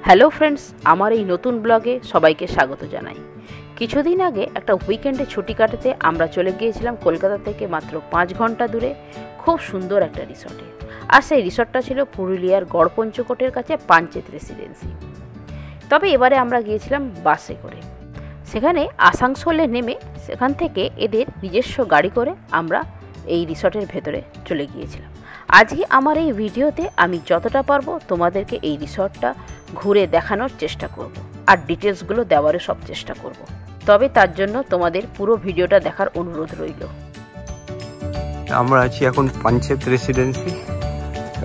Hello friends, আমার এই নতুন ব্লগে সবাইকে স্বাগত জানাই। কিছুদিন আগে একটা উইকেন্ডে ছুটি কাটাতে আমরা চলে গিয়েছিলাম কলকাতা থেকে মাত্র 5 ঘন্টা দূরে খুব সুন্দর একটা রিসর্টে। আর সেই রিসর্টটা ছিল পুরুলিয়ার গড়পঞ্চকোটের কাছে পাঞ্চেত রেসিডেন্সি। তবে এবারে আমরা গিয়েছিলাম বাসে করে। সেখানে আসানসোলে নেমে সেখান থেকে এদের নিজস্ব গাড়ি করে আমরা এই রিসর্টের ভেতরে চলে গিয়েছিলাম। আজকে আমার এই ভিডিওতে আমি যতটা পারবো তোমাদেরকে এই রিসর্টটা ঘুরে দেখানোর চেষ্টা করব আর ডিটেলসগুলো দেওয়ারও সব চেষ্টা করব। তবে তার জন্য তোমাদের পুরো ভিডিওটা দেখার অনুরোধ রইল। আমরা আছি এখন পাঞ্চেত রেসিডেন্সি।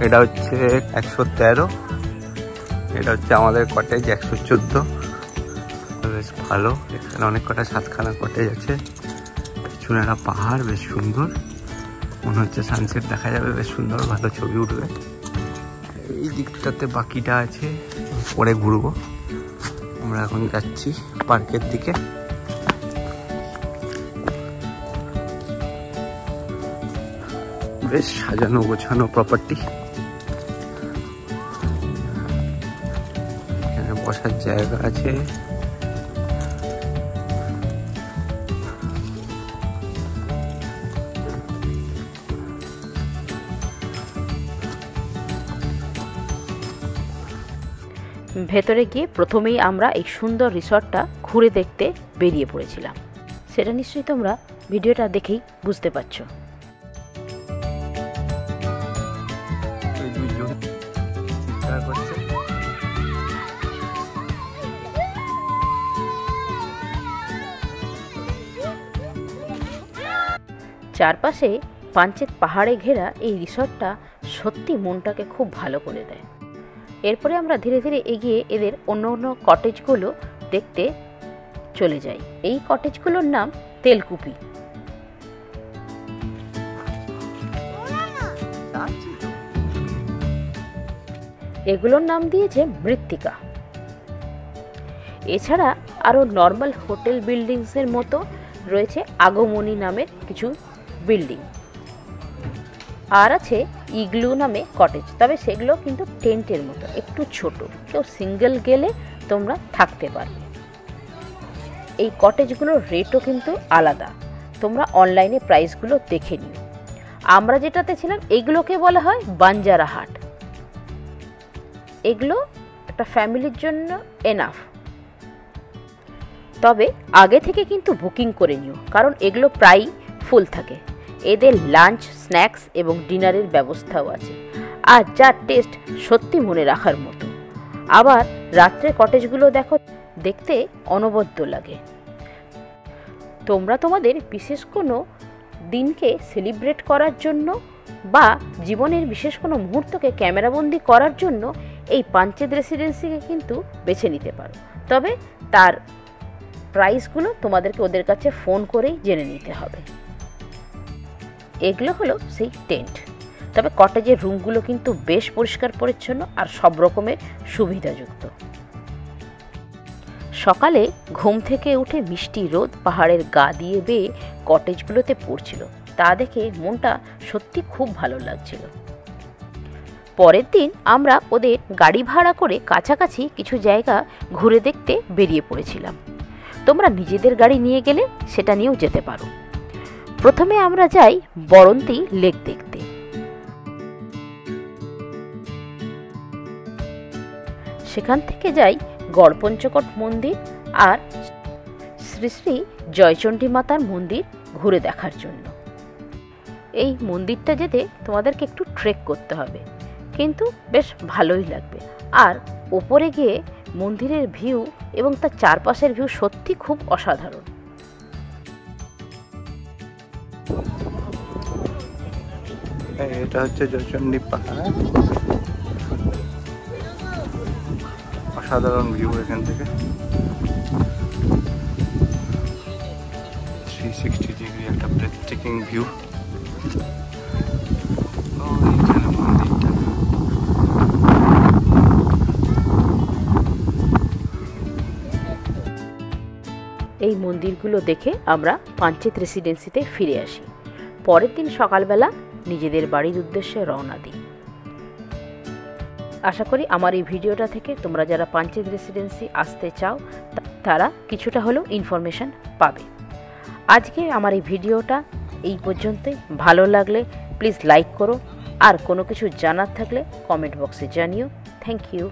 এটা হচ্ছে 113, এটা হচ্ছে আমাদের কটেজ 114। বেশ ভালো, এখানে অনেক কটা 7খানা কটেজ আছে। পেছনে একটা পাহাড় বেশ সুন্দর, মনে হচ্ছে সানসেট দেখা যাবে, বেশ সুন্দর ভালো ছবি উঠবে। এই দিকটাতে বাকিটা আছে, পরে ঘুরবো। আমরা এখন যাচ্ছি পার্কের দিকে। বেশ সাজানো গোছানো প্রপার্টি। এখানে বসার জায়গা আছে। ভেতরে গিয়ে প্রথমেই আমরা এই সুন্দর রিসর্টটা ঘুরে দেখতে বেরিয়ে পড়েছিলাম। সেটা নিশ্চয়ই তোমরা ভিডিওটা দেখেই বুঝতে পারছো। চারপাশে পাঞ্চেত পাহাড়ে ঘেরা এই রিসর্টটা সত্যি মনটাকে খুব ভালো করে দেয়। এরপরে আমরা ধীরে ধীরে এগিয়ে এদের অন্য অন্য কটেজগুলো দেখতে চলে যাই। এই কটেজগুলোর নাম তেলকুপি। এগুলোর নাম দিয়েছে মৃত্তিকা। এছাড়া আরও নর্মাল হোটেল বিল্ডিংসের মতো রয়েছে আগমনী নামের কিছু বিল্ডিং, আর আছে ইগলু নামে কটেজ। তবে সেগুলো কিন্তু টেন্টের মতো, একটু ছোট, কেউ সিঙ্গেল গেলে তোমরা থাকতে পারবে। এই কটেজগুলোর রেটও কিন্তু আলাদা, তোমরা অনলাইনে প্রাইসগুলো দেখে নিও। আমরা যেটাতে ছিলাম এগুলোকে বলা হয় বাঞ্জারা হাট। এগুলো একটা ফ্যামিলির জন্য এনাফ, তবে আগে থেকে কিন্তু বুকিং করে নিও, কারণ এগুলো প্রায়ই ফুল থাকে। এদের লাঞ্চ, স্ন্যাক্স এবং ডিনারের ব্যবস্থাও আছে, আর যার টেস্ট সত্যি মনে রাখার মতো। আবার রাত্রে কটেজগুলো দেখো, দেখতে অনবদ্য লাগে। তোমরা তোমাদের বিশেষ কোনো দিনকে সেলিব্রেট করার জন্য বা জীবনের বিশেষ কোনো মুহূর্তকে ক্যামেরাবন্দি করার জন্য এই পাঞ্চেত রেসিডেন্সিকে কিন্তু বেছে নিতে পারো। তবে তার প্রাইসগুলো তোমাদেরকে ওদের কাছে ফোন করেই জেনে নিতে হবে। এগুলো হলো সেই টেন্ট। তবে কটেজের রুমগুলো কিন্তু বেশ পরিষ্কার পরিচ্ছন্ন আর সব রকমের সুবিধাযুক্ত। সকালে ঘুম থেকে উঠে মিষ্টি রোদ পাহাড়ের গা দিয়ে বেয়ে কটেজগুলোতে পড়ছিল, তা দেখে মনটা সত্যি খুব ভালো লাগছিল। পরের দিন আমরা ওদের গাড়ি ভাড়া করে কাছাকাছি কিছু জায়গা ঘুরে দেখতে বেরিয়ে পড়েছিলাম। তোমরা নিজেদের গাড়ি নিয়ে গেলে সেটা নিয়েও যেতে পারো। প্রথমে আমরা যাই বরন্তী লেক দেখতে। সেখান থেকে যাই গড়পঞ্চকোট মন্দির আর শ্রী শ্রী জয়চণ্ডী মাতার মন্দির ঘুরে দেখার জন্য। এই মন্দিরটা যেতে তোমাদেরকে একটু ট্রেক করতে হবে, কিন্তু বেশ ভালোই লাগবে। আর ওপরে গিয়ে মন্দিরের ভিউ এবং তার চারপাশের ভিউ সত্যি খুব অসাধারণ। এটা হচ্ছে জয়চণ্ডী পাহাড়, অসাধারণ ভিউ এখান থেকে। 360 ডিগ্রি একটা ব্রেথটেকিং ভিউ। এই মন্দিরগুলো দেখে আমরা পাঞ্চেত রেসিডেন্সিতে ফিরে আসি। পরের দিন সকালবেলা নিজেদের বাড়ির উদ্দেশ্যে রওনা দিই। আশা করি আমার এই ভিডিওটা থেকে তোমরা যারা পাঞ্চেত রেসিডেন্সি আসতে চাও তারা কিছুটা হলেও ইনফরমেশন পাবে। আজকে আমার এই ভিডিওটা এই পর্যন্তই। ভালো লাগলে প্লিজ লাইক করো, আর কোনো কিছু জানার থাকলে কমেন্ট বক্সে জানিও। Thank you.